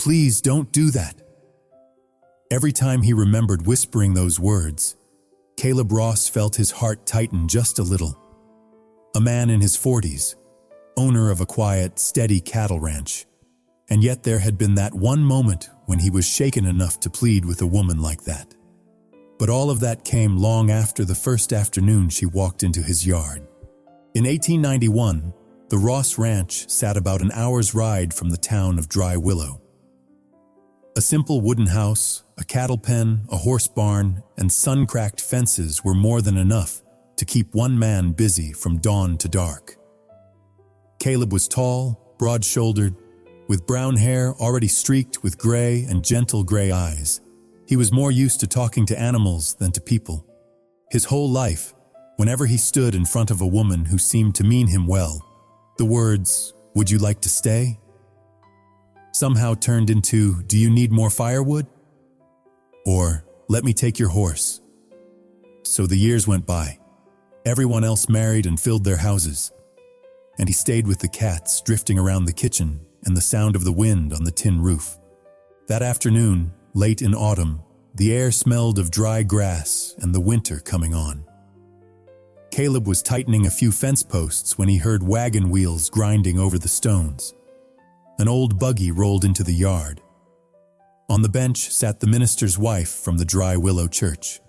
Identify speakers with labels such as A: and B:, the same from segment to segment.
A: Please don't do that." Every time he remembered whispering those words, Caleb Ross felt his heart tighten just a little. A man in his 40s, owner of a quiet, steady cattle ranch, and yet there had been that one moment when he was shaken enough to plead with a woman like that. But all of that came long after the first afternoon she walked into his yard. In 1891, the Ross Ranch sat about an hour's ride from the town of Dry Willow. A simple wooden house, a cattle pen, a horse barn, and sun-cracked fences were more than enough to keep one man busy from dawn to dark. Caleb was tall, broad-shouldered, with brown hair already streaked with gray and gentle gray eyes. He was more used to talking to animals than to people. His whole life, whenever he stood in front of a woman who seemed to mean him well, the words, "Would you like to stay?" somehow turned into, "Do you need more firewood?" Or, "Let me take your horse." So the years went by. Everyone else married and filled their houses, and he stayed with the cats drifting around the kitchen and the sound of the wind on the tin roof. That afternoon, late in autumn, the air smelled of dry grass and the winter coming on. Caleb was tightening a few fence posts when he heard wagon wheels grinding over the stones. An old buggy rolled into the yard. On the bench sat the minister's wife from the Dry Willow Church.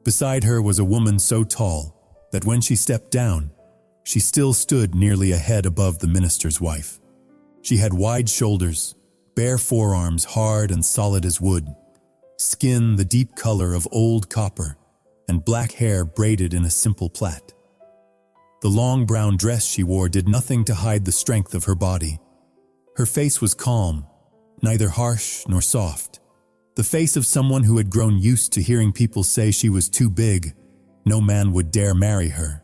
A: Beside her was a woman so tall that when she stepped down, she still stood nearly a head above the minister's wife. She had wide shoulders, bare forearms hard and solid as wood, skin the deep color of old copper, and black hair braided in a simple plait. The long brown dress she wore did nothing to hide the strength of her body. Her face was calm, neither harsh nor soft. The face of someone who had grown used to hearing people say she was too big, no man would dare marry her,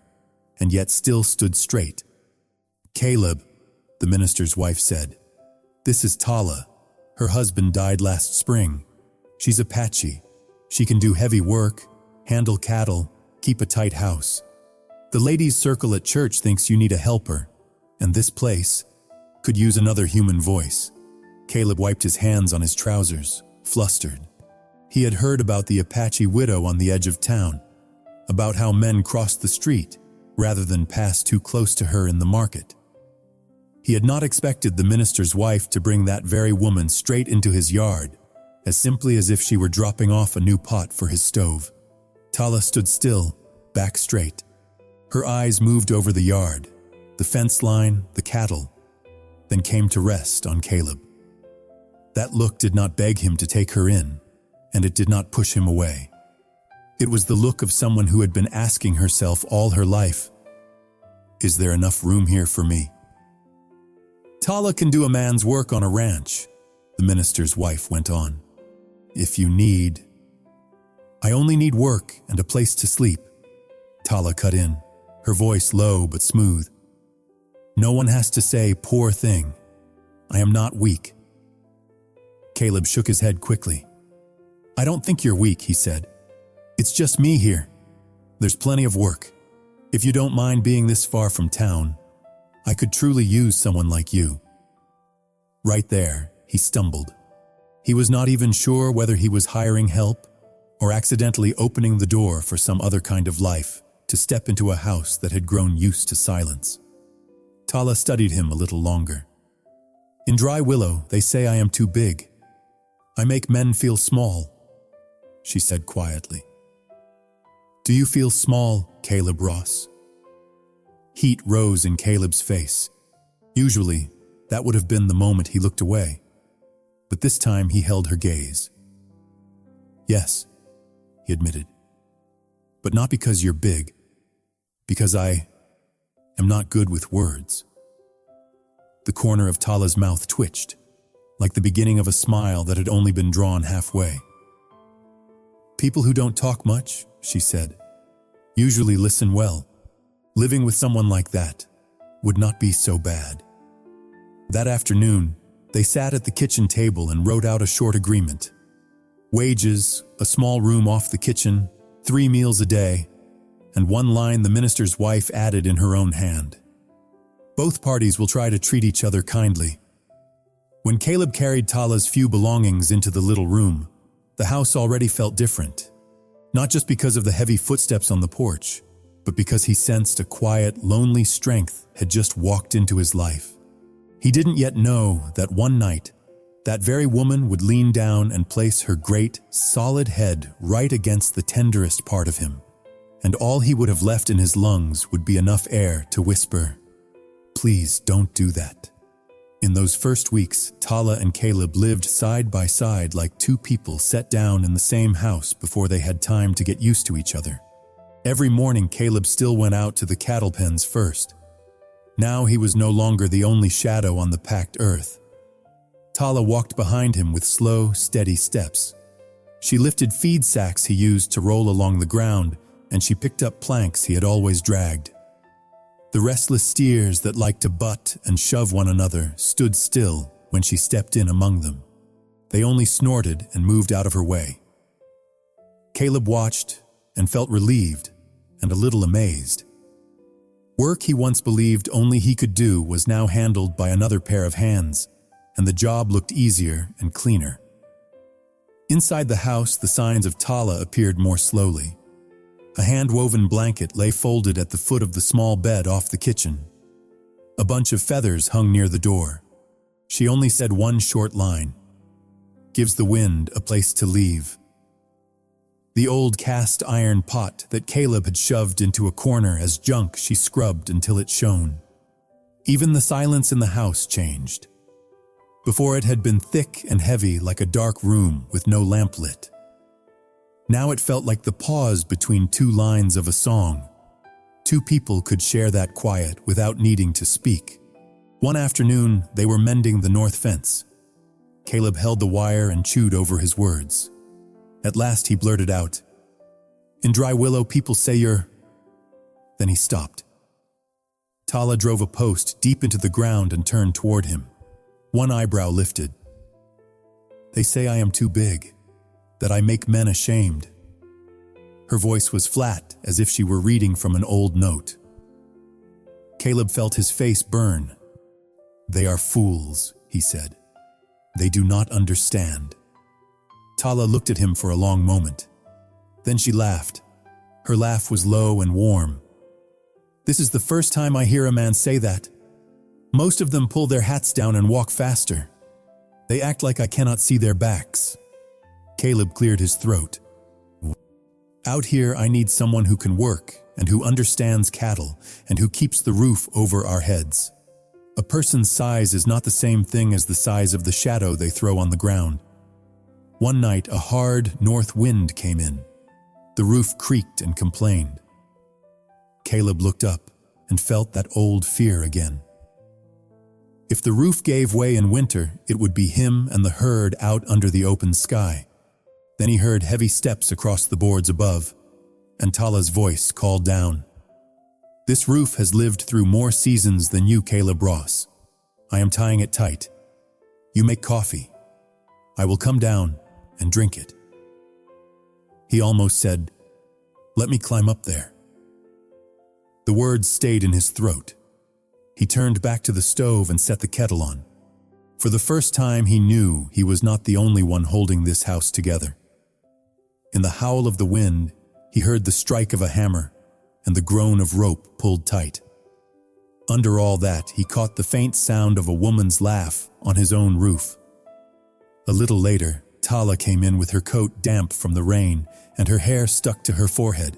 A: and yet still stood straight. "Caleb," the minister's wife said, "this is Tala. Her husband died last spring. She's Apache. She can do heavy work, handle cattle, keep a tight house. The ladies' circle at church thinks you need a helper, and this place could use another human voice." Caleb wiped his hands on his trousers, flustered. He had heard about the Apache widow on the edge of town, about how men crossed the street rather than pass too close to her in the market. He had not expected the minister's wife to bring that very woman straight into his yard, as simply as if she were dropping off a new pot for his stove. Tala stood still, back straight. Her eyes moved over the yard, the fence line, the cattle, then came to rest on Caleb. That look did not beg him to take her in, and it did not push him away. It was the look of someone who had been asking herself all her life, "Is there enough room here for me?" "Tala can do a man's work on a ranch," the minister's wife went on. "If you need—" "I only need work and a place to sleep," Tala cut in, her voice low but smooth. "No one has to say, 'Poor thing.' I am not weak." Caleb shook his head quickly. "I don't think you're weak," he said. "It's just me here. There's plenty of work. If you don't mind being this far from town, I could truly use someone like you." Right there, he stumbled. He was not even sure whether he was hiring help or accidentally opening the door for some other kind of life to step into a house that had grown used to silence. Tala studied him a little longer. "In Dry Willow, they say I am too big. I make men feel small," she said quietly. "Do you feel small, Caleb Ross?" Heat rose in Caleb's face. Usually, that would have been the moment he looked away. But this time he held her gaze. "Yes," he admitted. "But not because you're big. Because I am not good with words." The corner of Tala's mouth twitched, like the beginning of a smile that had only been drawn halfway. "People who don't talk much," she said, "usually listen well. Living with someone like that would not be so bad." That afternoon, they sat at the kitchen table and wrote out a short agreement. Wages, a small room off the kitchen, 3 meals a day, and one line the minister's wife added in her own hand. "Both parties will try to treat each other kindly." When Caleb carried Tala's few belongings into the little room, the house already felt different. Not just because of the heavy footsteps on the porch, but because he sensed a quiet, lonely strength had just walked into his life. He didn't yet know that one night, that very woman would lean down and place her great, solid head right against the tenderest part of him, and all he would have left in his lungs would be enough air to whisper, "Please don't do that." In those first weeks, Tala and Caleb lived side by side like two people set down in the same house before they had time to get used to each other. Every morning, Caleb still went out to the cattle pens first. Now he was no longer the only shadow on the packed earth. Tala walked behind him with slow, steady steps. She lifted feed sacks he used to roll along the ground, and she picked up planks he had always dragged. The restless steers that liked to butt and shove one another stood still when she stepped in among them. They only snorted and moved out of her way. Caleb watched and felt relieved and a little amazed. Work he once believed only he could do was now handled by another pair of hands, and the job looked easier and cleaner. Inside the house, the signs of Tala appeared more slowly. A hand-woven blanket lay folded at the foot of the small bed off the kitchen. A bunch of feathers hung near the door. She only said one short line, "Gives the wind a place to leave." The old cast iron pot that Caleb had shoved into a corner as junk she scrubbed until it shone. Even the silence in the house changed. Before it had been thick and heavy like a dark room with no lamp lit. Now it felt like the pause between two lines of a song. Two people could share that quiet without needing to speak. One afternoon, they were mending the north fence. Caleb held the wire and chewed over his words. At last he blurted out, "In Dry Willow, people say you're..." Then he stopped. Tala drove a post deep into the ground and turned toward him. One eyebrow lifted. "They say I am too big, that I make men ashamed." Her voice was flat, as if she were reading from an old note. Caleb felt his face burn. "They are fools," he said. "They do not understand." Tala looked at him for a long moment. Then she laughed. Her laugh was low and warm. "This is the first time I hear a man say that. Most of them pull their hats down and walk faster. They act like I cannot see their backs." Caleb cleared his throat. "Out here, I need someone who can work and who understands cattle and who keeps the roof over our heads. A person's size is not the same thing as the size of the shadow they throw on the ground." One night, a hard north wind came in. The roof creaked and complained. Caleb looked up and felt that old fear again. If the roof gave way in winter, it would be him and the herd out under the open sky. Then he heard heavy steps across the boards above, and Tala's voice called down. "This roof has lived through more seasons than you, Caleb Ross. I am tying it tight. You make coffee. I will come down and drink it." He almost said, "Let me climb up there." The words stayed in his throat. He turned back to the stove and set the kettle on. For the first time, he knew he was not the only one holding this house together. In the howl of the wind, he heard the strike of a hammer and the groan of rope pulled tight. Under all that, he caught the faint sound of a woman's laugh on his own roof. A little later, Tala came in with her coat damp from the rain and her hair stuck to her forehead.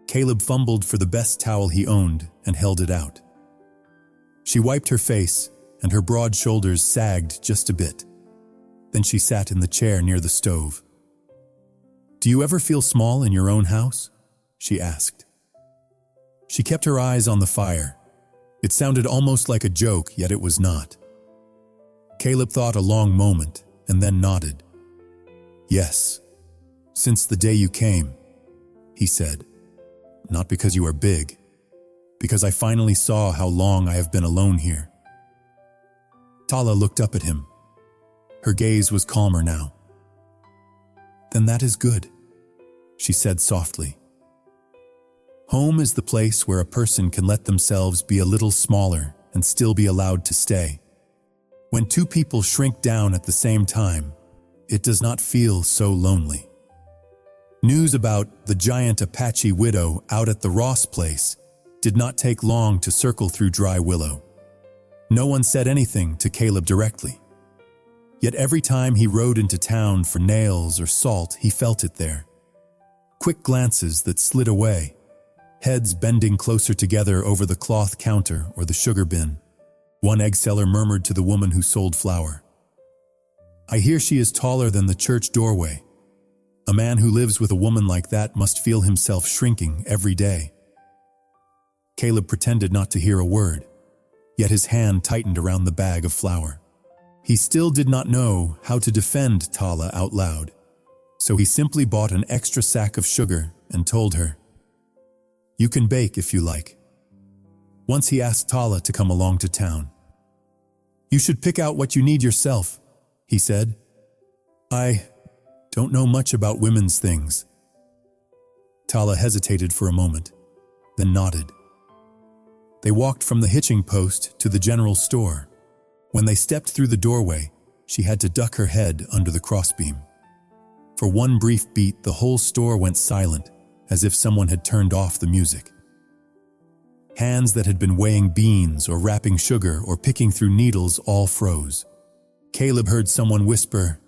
A: Caleb fumbled for the best towel he owned and held it out. She wiped her face, and her broad shoulders sagged just a bit. Then she sat in the chair near the stove. "Do you ever feel small in your own house?" she asked. She kept her eyes on the fire. It sounded almost like a joke, yet it was not. Caleb thought a long moment and then nodded. "Yes, since the day you came," he said. "Not because you are big, because I finally saw how long I have been alone here." Tala looked up at him. Her gaze was calmer now. "Then that is good," she said softly. Home is the place where a person can let themselves be a little smaller and still be allowed to stay. When two people shrink down at the same time, it does not feel so lonely. News about the giant Apache widow out at the Ross place did not take long to circle through Dry Willow. No one said anything to Caleb directly. Yet every time he rode into town for nails or salt, he felt it there. Quick glances that slid away, heads bending closer together over the cloth counter or the sugar bin. One egg seller murmured to the woman who sold flour, "I hear she is taller than the church doorway. A man who lives with a woman like that must feel himself shrinking every day." Caleb pretended not to hear a word, yet his hand tightened around the bag of flour. He still did not know how to defend Tala out loud, so he simply bought an extra sack of sugar and told her, "You can bake if you like." Once he asked Tala to come along to town. "You should pick out what you need yourself," he said. "I don't know much about women's things." Tala hesitated for a moment, then nodded. They walked from the hitching post to the general store. When they stepped through the doorway, she had to duck her head under the crossbeam. For one brief beat, the whole store went silent, as if someone had turned off the music. Hands that had been weighing beans or wrapping sugar or picking through needles all froze. Caleb heard someone whisper,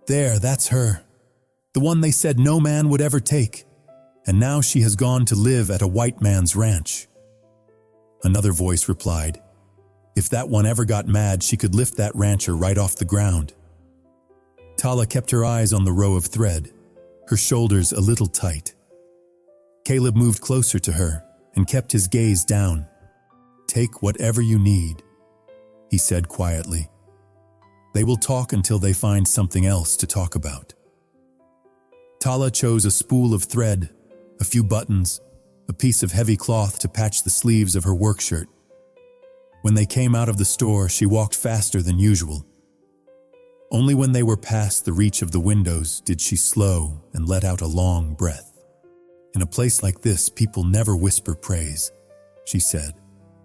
A: "There, that's her. The one they said no man would ever take. And now she has gone to live at a white man's ranch." Another voice replied, "If that one ever got mad, she could lift that rancher right off the ground." Tala kept her eyes on the row of thread, her shoulders a little tight. Caleb moved closer to her and kept his gaze down. "Take whatever you need," he said quietly. "They will talk until they find something else to talk about." Tala chose a spool of thread, a few buttons, a piece of heavy cloth to patch the sleeves of her work shirt. When they came out of the store, she walked faster than usual. Only when they were past the reach of the windows did she slow and let out a long breath. "In a place like this, people never whisper praise," she said,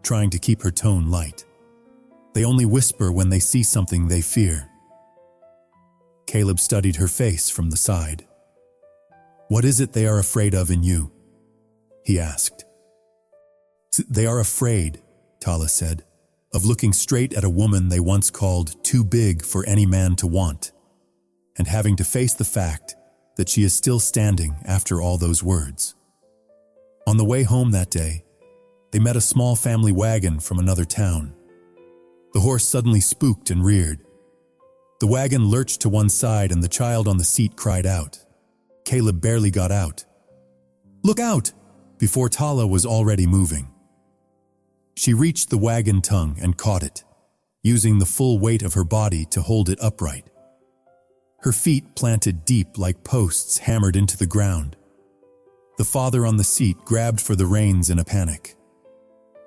A: trying to keep her tone light. "They only whisper when they see something they fear." Caleb studied her face from the side. "What is it they are afraid of in you?" he asked. "They are afraid," Tala said, "of looking straight at a woman they once called too big for any man to want, and having to face the fact that she is still standing after all those words." On the way home that day, they met a small family wagon from another town. The horse suddenly spooked and reared. The wagon lurched to one side and the child on the seat cried out. Caleb barely got out. "Look out!" before Tala was already moving. She reached the wagon tongue and caught it, using the full weight of her body to hold it upright. Her feet planted deep like posts hammered into the ground. The father on the seat grabbed for the reins in a panic.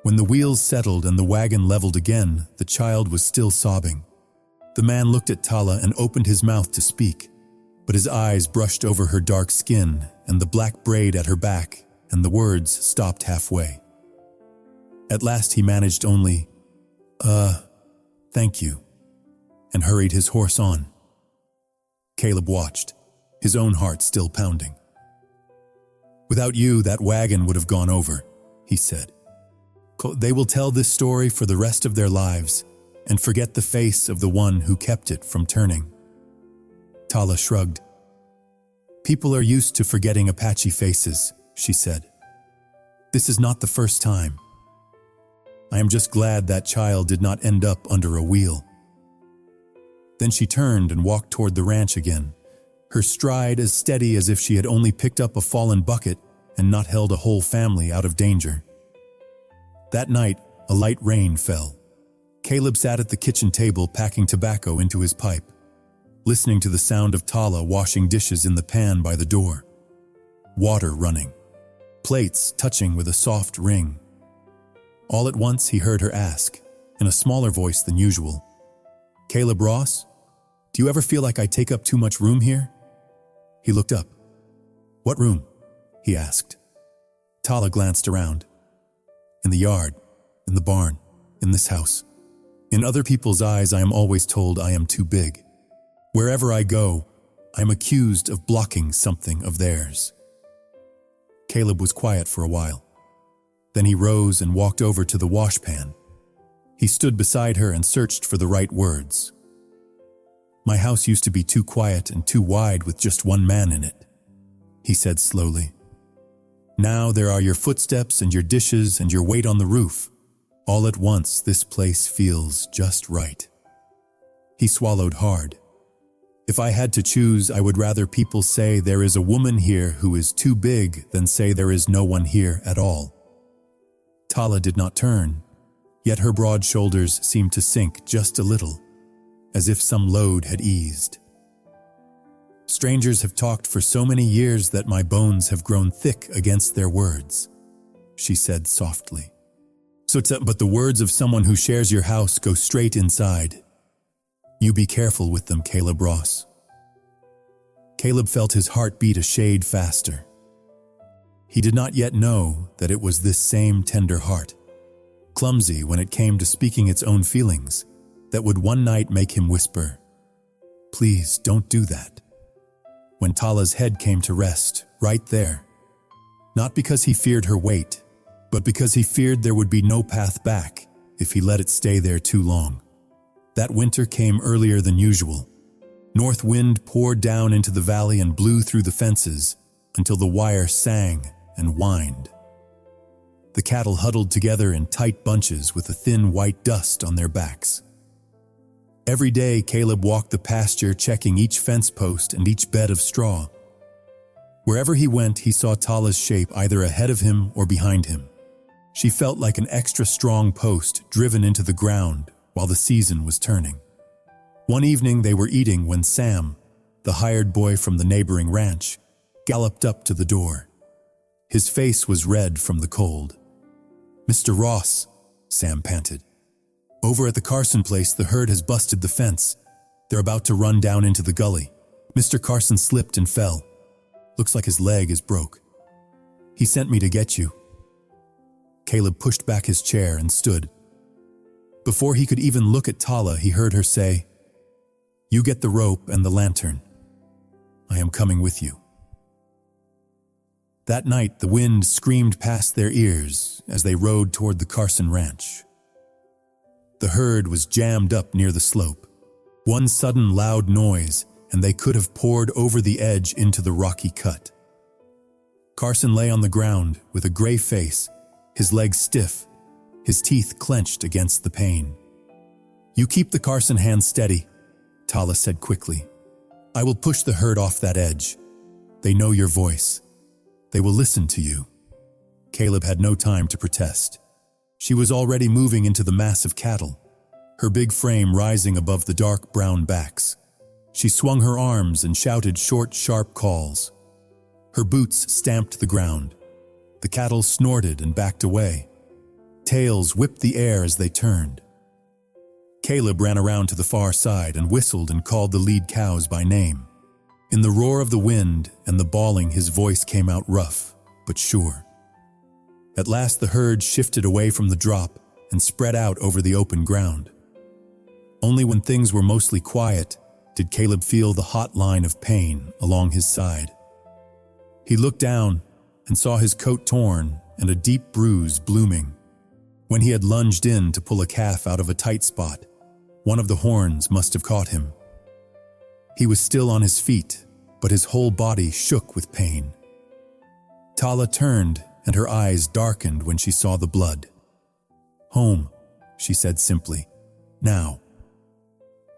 A: When the wheels settled and the wagon leveled again, the child was still sobbing. The man looked at Tala and opened his mouth to speak, but his eyes brushed over her dark skin and the black braid at her back, and the words stopped halfway. At last he managed only, "Thank you," and hurried his horse on. Caleb watched, his own heart still pounding. "Without you, that wagon would have gone over," he said. "They will tell this story for the rest of their lives and forget the face of the one who kept it from turning." Tala shrugged. "People are used to forgetting Apache faces," she said. "This is not the first time. I am just glad that child did not end up under a wheel." Then she turned and walked toward the ranch again, her stride as steady as if she had only picked up a fallen bucket and not held a whole family out of danger. That night, a light rain fell. Caleb sat at the kitchen table packing tobacco into his pipe, listening to the sound of Tala washing dishes in the pan by the door. Water running, plates touching with a soft ring. All at once he heard her ask, in a smaller voice than usual, "Caleb Ross, do you ever feel like I take up too much room here?" He looked up. "What room?" he asked. Tala glanced around. "In the yard, in the barn, in this house. In other people's eyes, I am always told I am too big. Wherever I go, I am accused of blocking something of theirs." Caleb was quiet for a while. Then he rose and walked over to the washpan. He stood beside her and searched for the right words. "My house used to be too quiet and too wide with just one man in it," he said slowly. "Now there are your footsteps and your dishes and your weight on the roof. All at once, this place feels just right." He swallowed hard. "If I had to choose, I would rather people say there is a woman here who is too big than say there is no one here at all." Tala did not turn, yet her broad shoulders seemed to sink just a little, as if some load had eased. "Strangers have talked for so many years that my bones have grown thick against their words," she said softly. But the words of someone who shares your house go straight inside. You be careful with them, Caleb Ross." Caleb felt his heart beat a shade faster. He did not yet know that it was this same tender heart, clumsy when it came to speaking its own feelings, that would one night make him whisper, "Please don't do that," when Tala's head came to rest right there. Not because he feared her weight, but because he feared there would be no path back if he let it stay there too long. That winter came earlier than usual. North wind poured down into the valley and blew through the fences until the wire sang and whined. The cattle huddled together in tight bunches with a thin white dust on their backs. Every day, Caleb walked the pasture, checking each fence post and each bed of straw. Wherever he went, he saw Tala's shape either ahead of him or behind him. She felt like an extra strong post driven into the ground while the season was turning. One evening they were eating when Sam, the hired boy from the neighboring ranch, galloped up to the door. His face was red from the cold. "Mr. Ross," Sam panted. "Over at the Carson place, the herd has busted the fence. They're about to run down into the gully. Mr. Carson slipped and fell. Looks like his leg is broke. He sent me to get you." Caleb pushed back his chair and stood. Before he could even look at Tala, he heard her say, "You get the rope and the lantern. I am coming with you." That night, the wind screamed past their ears as they rode toward the Carson ranch. The herd was jammed up near the slope. One sudden loud noise, and they could have poured over the edge into the rocky cut. Carson lay on the ground with a gray face, his legs stiff, his teeth clenched against the pain. "You keep the Carson hand steady," Tala said quickly. "I will push the herd off that edge. They know your voice. They will listen to you." Caleb had no time to protest. She was already moving into the mass of cattle, her big frame rising above the dark brown backs. She swung her arms and shouted short, sharp calls. Her boots stamped the ground. The cattle snorted and backed away. Tails whipped the air as they turned. Caleb ran around to the far side and whistled and called the lead cows by name. In the roar of the wind and the bawling, his voice came out rough, but sure. At last the herd shifted away from the drop and spread out over the open ground. Only when things were mostly quiet did Caleb feel the hot line of pain along his side. He looked down and saw his coat torn and a deep bruise blooming. When he had lunged in to pull a calf out of a tight spot, one of the horns must have caught him. He was still on his feet, but his whole body shook with pain. Tala turned and her eyes darkened when she saw the blood. "Home," she said simply. "Now."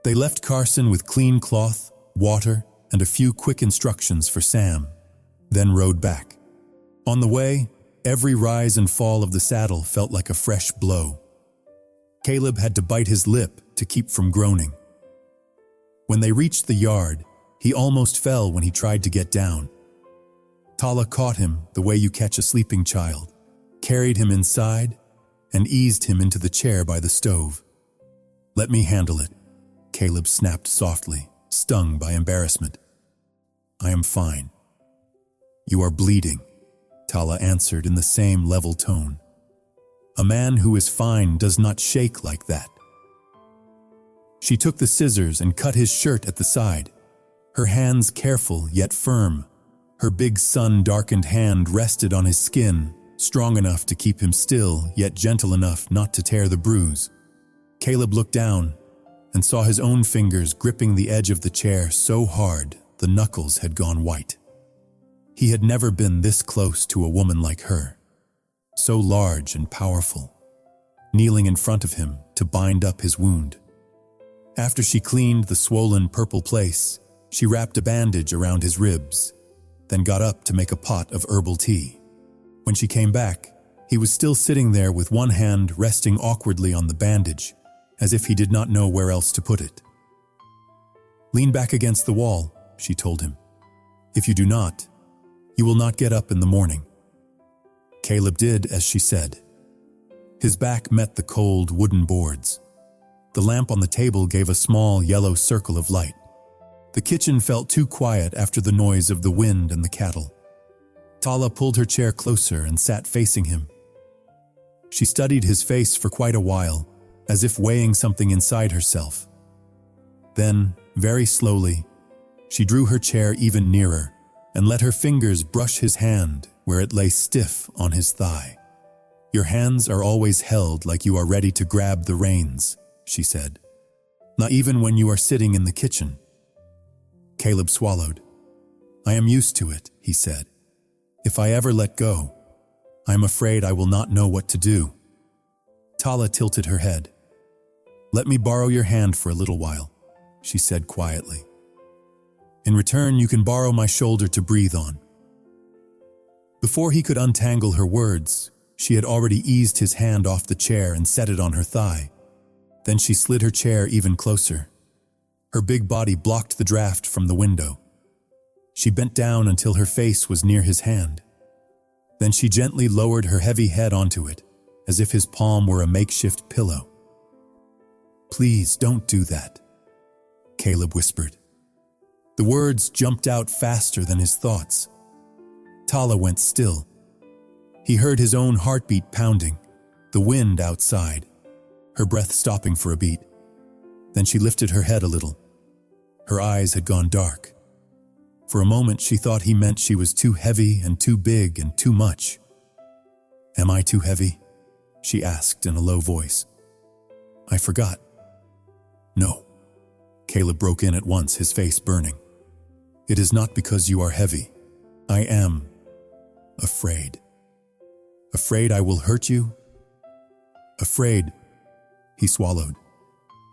A: They left Carson with clean cloth, water, and a few quick instructions for Sam, then rode back. On the way, every rise and fall of the saddle felt like a fresh blow. Caleb had to bite his lip to keep from groaning. When they reached the yard, he almost fell when he tried to get down. Tala caught him the way you catch a sleeping child, carried him inside, and eased him into the chair by the stove. "Let me handle it," Caleb snapped softly, stung by embarrassment. "I am fine." "You are bleeding," Tala answered in the same level tone. "A man who is fine does not shake like that." She took the scissors and cut his shirt at the side, her hands careful yet firm. Her big sun-darkened hand rested on his skin, strong enough to keep him still, yet gentle enough not to tear the bruise. Caleb looked down and saw his own fingers gripping the edge of the chair so hard the knuckles had gone white. He had never been this close to a woman like her, so large and powerful, kneeling in front of him to bind up his wound. After she cleaned the swollen purple place, she wrapped a bandage around his ribs, then got up to make a pot of herbal tea. When she came back, he was still sitting there with one hand resting awkwardly on the bandage, as if he did not know where else to put it. "Lean back against the wall," she told him. "If you do not, you will not get up in the morning." Caleb did as she said. His back met the cold wooden boards. The lamp on the table gave a small yellow circle of light. The kitchen felt too quiet after the noise of the wind and the cattle. Tala pulled her chair closer and sat facing him. She studied his face for quite a while, as if weighing something inside herself. Then, very slowly, she drew her chair even nearer and let her fingers brush his hand where it lay stiff on his thigh. "Your hands are always held like you are ready to grab the reins," she said. "Not even when you are sitting in the kitchen." Caleb swallowed. "I am used to it," he said. "If I ever let go, I am afraid I will not know what to do." Tala tilted her head. "Let me borrow your hand for a little while," she said quietly. "In return, you can borrow my shoulder to breathe on." Before he could untangle her words, she had already eased his hand off the chair and set it on her thigh. Then she slid her chair even closer. Her big body blocked the draft from the window. She bent down until her face was near his hand. Then she gently lowered her heavy head onto it, as if his palm were a makeshift pillow. "Please don't do that," Caleb whispered. The words jumped out faster than his thoughts. Tala went still. He heard his own heartbeat pounding, the wind outside, her breath stopping for a beat. Then she lifted her head a little. Her eyes had gone dark. For a moment she thought he meant she was too heavy and too big and too much. "Am I too heavy?" she asked in a low voice. "I forgot." "No." Caleb broke in at once, his face burning. "It is not because you are heavy. I am afraid. Afraid I will hurt you? Afraid," he swallowed,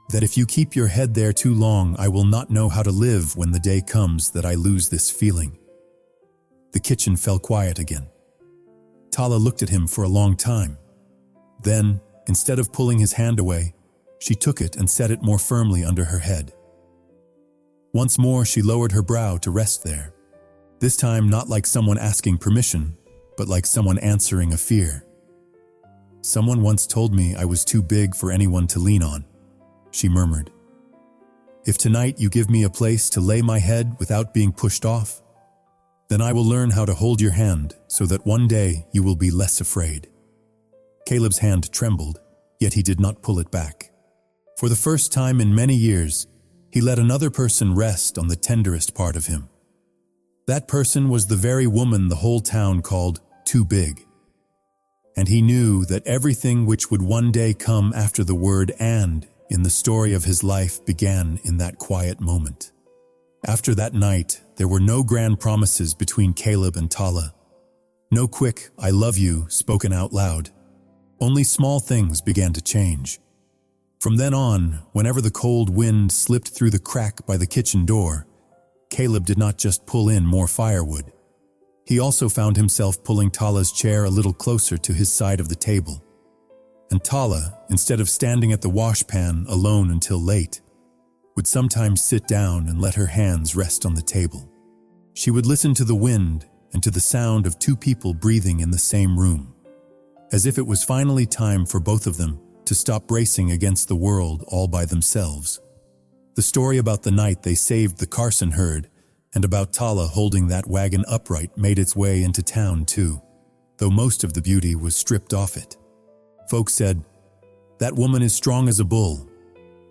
A: "that if you keep your head there too long, I will not know how to live when the day comes that I lose this feeling." The kitchen fell quiet again. Tala looked at him for a long time. Then, instead of pulling his hand away, she took it and set it more firmly under her head. Once more she lowered her brow to rest there, this time not like someone asking permission, but like someone answering a fear. "Someone once told me I was too big for anyone to lean on," she murmured. "If tonight you give me a place to lay my head without being pushed off, then I will learn how to hold your hand so that one day you will be less afraid." Caleb's hand trembled, yet he did not pull it back. For the first time in many years, he let another person rest on the tenderest part of him. That person was the very woman the whole town called too big. And he knew that everything which would one day come after the word "and" in the story of his life began in that quiet moment. After that night, there were no grand promises between Caleb and Tala. No quick "I love you" spoken out loud. Only small things began to change. From then on, whenever the cold wind slipped through the crack by the kitchen door, Caleb did not just pull in more firewood. He also found himself pulling Tala's chair a little closer to his side of the table. And Tala, instead of standing at the washpan alone until late, would sometimes sit down and let her hands rest on the table. She would listen to the wind and to the sound of two people breathing in the same room, as if it was finally time for both of them to stop bracing against the world all by themselves. The story about the night they saved the Carson herd and about Tala holding that wagon upright made its way into town too, though most of the beauty was stripped off it. Folks said, "That woman is strong as a bull,"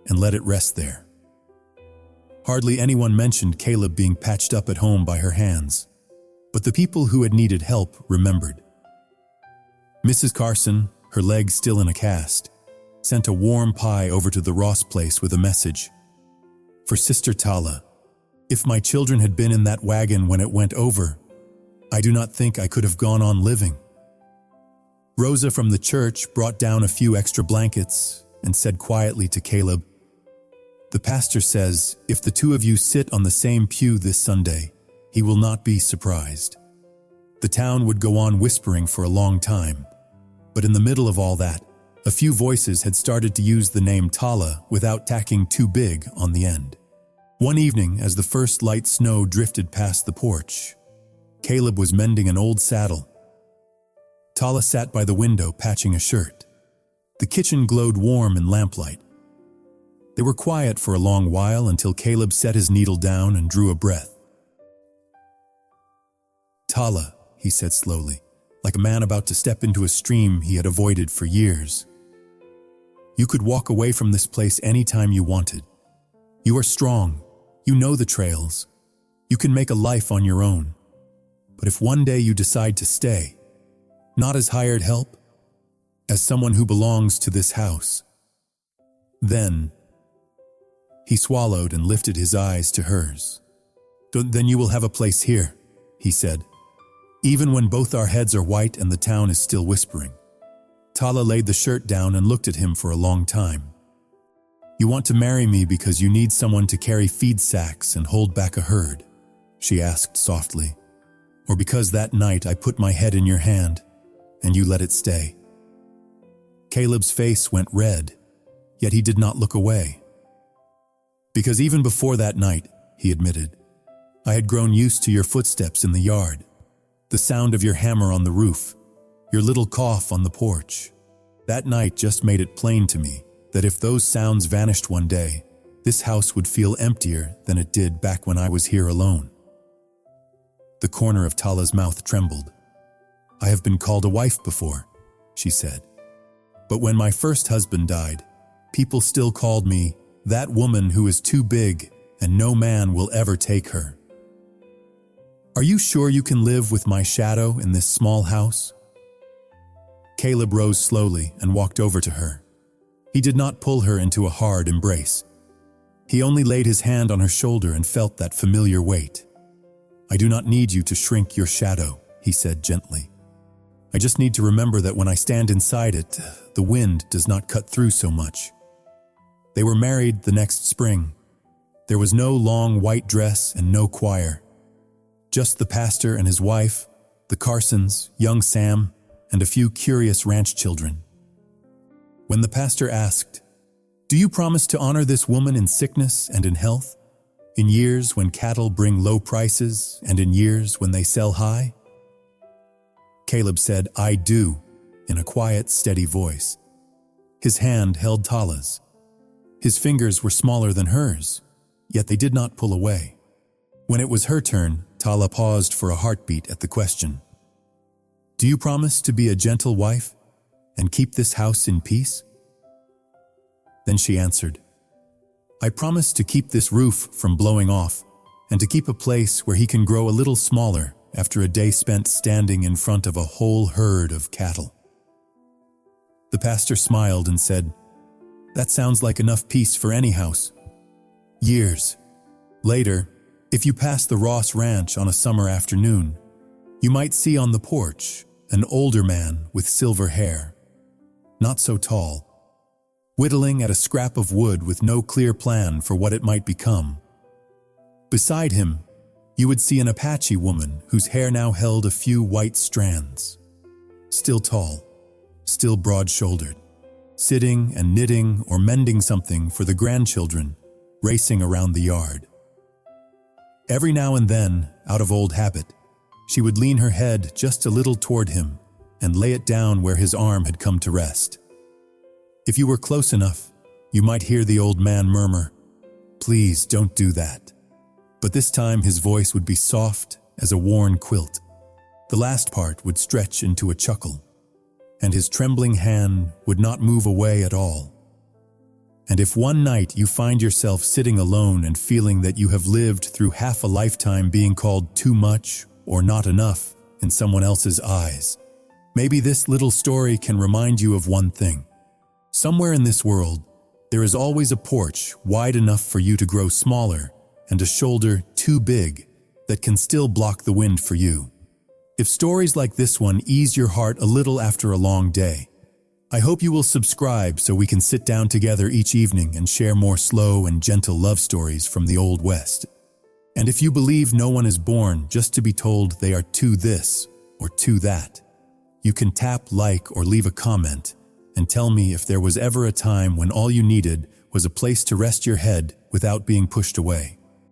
A: and let it rest there. Hardly anyone mentioned Caleb being patched up at home by her hands, but the people who had needed help remembered. Mrs. Carson, her legs still in a cast, sent a warm pie over to the Ross place with a message. For Sister Tala, if my children had been in that wagon when it went over, I do not think I could have gone on living. Rosa from the church brought down a few extra blankets and said quietly to Caleb, "The pastor says if the two of you sit on the same pew this Sunday, he will not be surprised." The town would go on whispering for a long time, but in the middle of all that, a few voices had started to use the name Tala without tacking too big on the end. One evening, as the first light snow drifted past the porch, Caleb was mending an old saddle. Tala sat by the window patching a shirt. The kitchen glowed warm in lamplight. They were quiet for a long while until Caleb set his needle down and drew a breath. "Tala," he said slowly, like a man about to step into a stream he had avoided for years. "You could walk away from this place any time you wanted. You are strong. You know the trails. You can make a life on your own. But if one day you decide to stay, not as hired help, as someone who belongs to this house, then..." He swallowed and lifted his eyes to hers. "Then you will have a place here," he said, even when both our heads are white and the town is still whispering. Tala laid the shirt down and looked at him for a long time. "You want to marry me because you need someone to carry feed sacks and hold back a herd?" she asked softly. "Or because that night I put my head in your hand and you let it stay?" Caleb's face went red, yet he did not look away. "Because even before that night," he admitted, "I had grown used to your footsteps in the yard, the sound of your hammer on the roof, your little cough on the porch. That night just made it plain to me that if those sounds vanished one day, this house would feel emptier than it did back when I was here alone." The corner of Tala's mouth trembled. "I have been called a wife before," she said. "But when my first husband died, people still called me that woman who is too big and no man will ever take her. Are you sure you can live with my shadow in this small house?" Caleb rose slowly and walked over to her. He did not pull her into a hard embrace. He only laid his hand on her shoulder and felt that familiar weight. "I do not need you to shrink your shadow," he said gently. "I just need to remember that when I stand inside it, the wind does not cut through so much." They were married the next spring. There was no long white dress and no choir. Just the pastor and his wife, the Carsons, young Sam, and a few curious ranch children. When the pastor asked, "Do you promise to honor this woman in sickness and in health, in years when cattle bring low prices and in years when they sell high?" Caleb said, "I do," in a quiet, steady voice. His hand held Tala's. His fingers were smaller than hers, yet they did not pull away. When it was her turn, Tala paused for a heartbeat at the question. "Do you promise to be a gentle wife and keep this house in peace?" Then she answered, "I promise to keep this roof from blowing off and to keep a place where he can grow a little smaller after a day spent standing in front of a whole herd of cattle." The pastor smiled and said, "That sounds like enough peace for any house." Years later, if you pass the Ross Ranch on a summer afternoon, you might see on the porch an older man with silver hair, not so tall, whittling at a scrap of wood with no clear plan for what it might become. Beside him, you would see an Apache woman whose hair now held a few white strands. Still tall, still broad-shouldered, sitting and knitting or mending something for the grandchildren racing around the yard. Every now and then, out of old habit, she would lean her head just a little toward him and lay it down where his arm had come to rest. If you were close enough, you might hear the old man murmur, "Please don't do that." But this time his voice would be soft as a worn quilt. The last part would stretch into a chuckle, and his trembling hand would not move away at all. And if one night you find yourself sitting alone and feeling that you have lived through half a lifetime being called too much or not enough in someone else's eyes, maybe this little story can remind you of one thing. Somewhere in this world, there is always a porch wide enough for you to grow smaller and a shoulder too big that can still block the wind for you. If stories like this one ease your heart a little after a long day, I hope you will subscribe so we can sit down together each evening and share more slow and gentle love stories from the Old West. And if you believe no one is born just to be told they are too this or too that, you can tap like or leave a comment and tell me if there was ever a time when all you needed was a place to rest your head without being pushed away.